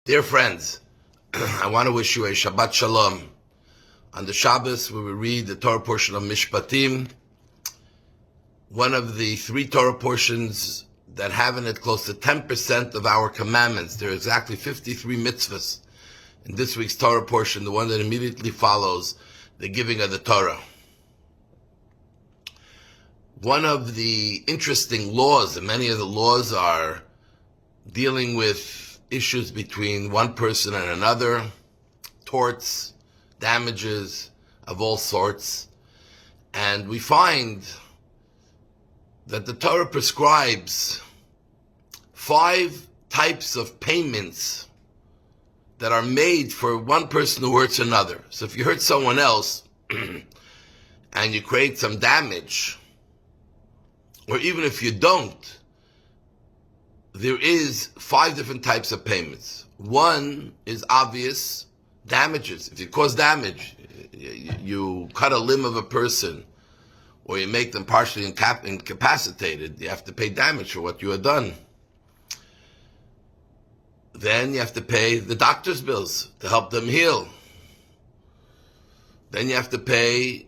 Dear friends, I want to wish you a Shabbat Shalom. On the Shabbos, we will read the Torah portion of Mishpatim, one of the three Torah portions that have in it close to 10% of our commandments. There are exactly 53 mitzvahs in this week's Torah portion, the one that immediately follows the giving of the Torah. One of the interesting laws, and many of the laws are dealing with issues between one person and another, torts, damages of all sorts. And we find that the Torah prescribes 5 types of payments that are made for one person who hurts another. So if you hurt someone else and you create some damage, or even if you don't, there is 5 different types of payments. One is obvious damages. If you cause damage, you cut a limb of a person, or you make them partially incapacitated, you have to pay damage for what you have done. Then you have to pay the doctor's bills to help them heal. Then you have to pay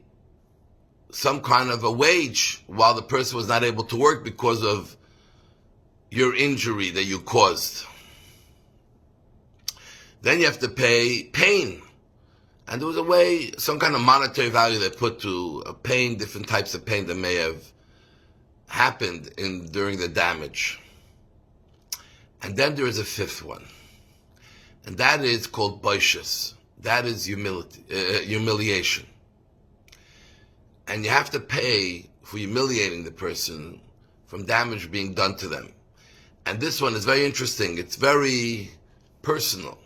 some kind of a wage while the person was not able to work because of your injury that you caused. Then you have to pay pain. And there was a way, some kind of monetary value they put to pain, different types of pain that may have happened during the damage. And then there is a 5th one. And that is called boishas. That is humiliation. And you have to pay for humiliating the person from damage being done to them. And this one is very interesting. It's very personal,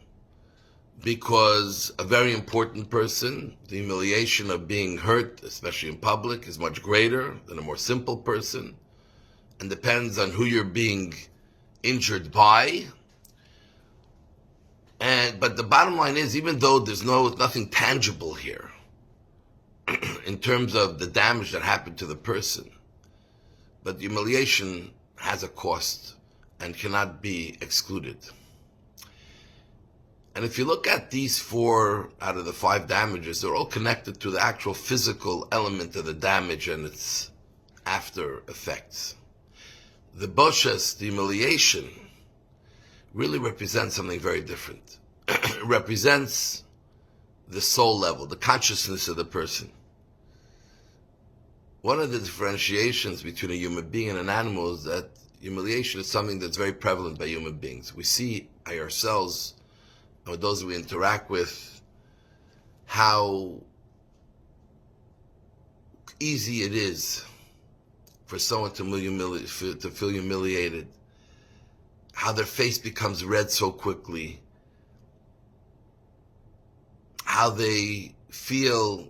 because a very important person, the humiliation of being hurt, especially in public, is much greater than a more simple person, and depends on who you're being injured by. But the bottom line is, even though there's nothing tangible here in terms of the damage that happened to the person, but humiliation has a cost and cannot be excluded. And if you look at these 4 out of the 5 damages, they're all connected to the actual physical element of the damage and its after effects. The boshas, the humiliation, really represents something very different. It represents the soul level, the consciousness of the person. One of the differentiations between a human being and an animal is that humiliation is something that's very prevalent by human beings. We see ourselves, or those we interact with, how easy it is for someone to feel humiliated, how their face becomes red so quickly, how they feel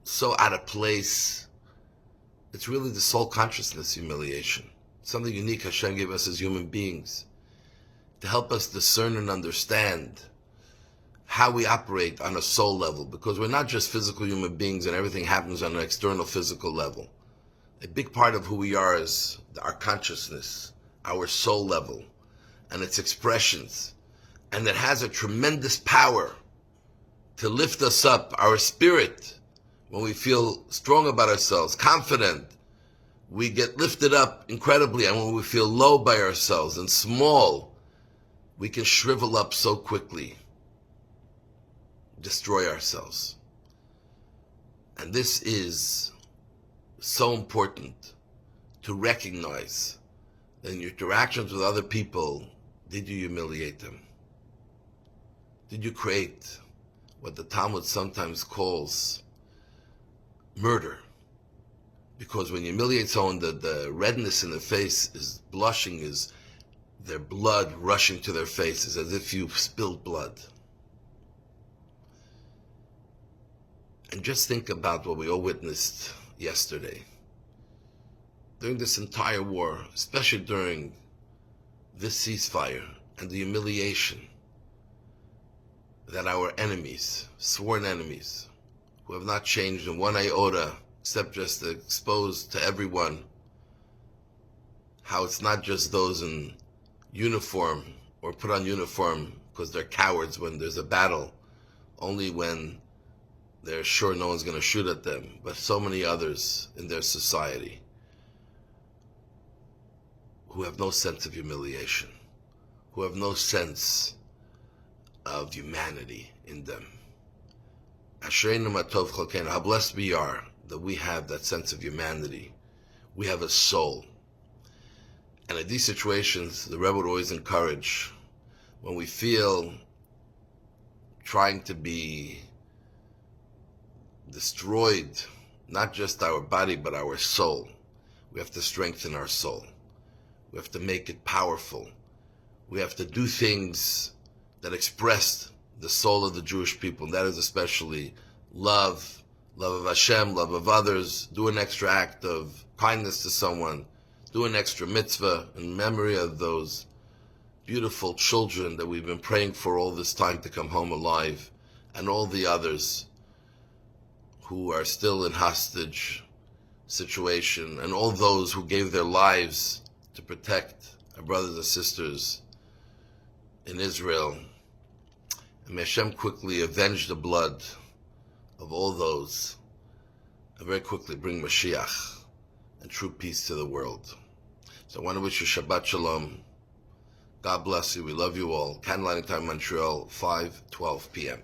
so out of place. It's really the soul consciousness humiliation. Something unique Hashem gave us as human beings to help us discern and understand how we operate on a soul level, because we're not just physical human beings and everything happens on an external physical level. A big part of who we are is our consciousness, our soul level, and its expressions. And it has a tremendous power to lift us up, our spirit. When we feel strong about ourselves, confident, we get lifted up incredibly. And when we feel low by ourselves and small, we can shrivel up so quickly, destroy ourselves. And this is so important to recognize that in your interactions with other people, did you humiliate them? Did you create what the Talmud sometimes calls murder? Because when you humiliate someone, the redness in the face is blushing, is their blood rushing to their faces as if you've spilled blood. And just think about what we all witnessed yesterday. During this entire war, especially during this ceasefire and the humiliation that our enemies, sworn enemies, who have not changed in one iota, except just to expose to everyone how it's not just those in uniform or put on uniform because they're cowards when there's a battle, only when they're sure no one's going to shoot at them, but so many others in their society who have no sense of humiliation, who have no sense of humanity in them. Ashreinu matov chalkeinu, how blessed we are that we have that sense of humanity. We have a soul. And in these situations, the Rebbe would always encourage, when we feel trying to be destroyed, not just our body, but our soul, we have to strengthen our soul. We have to make it powerful. We have to do things that express the soul of the Jewish people, and that is especially love of Hashem, love of others, do an extra act of kindness to someone, do an extra mitzvah in memory of those beautiful children that we've been praying for all this time to come home alive, and all the others who are still in hostage situation, and all those who gave their lives to protect our brothers and sisters in Israel. And may Hashem quickly avenge the blood of all those, and very quickly bring Mashiach and true peace to the world. So I want to wish you Shabbat Shalom. God bless you. We love you all. Candlelighting time, Montreal, 5:12 p.m.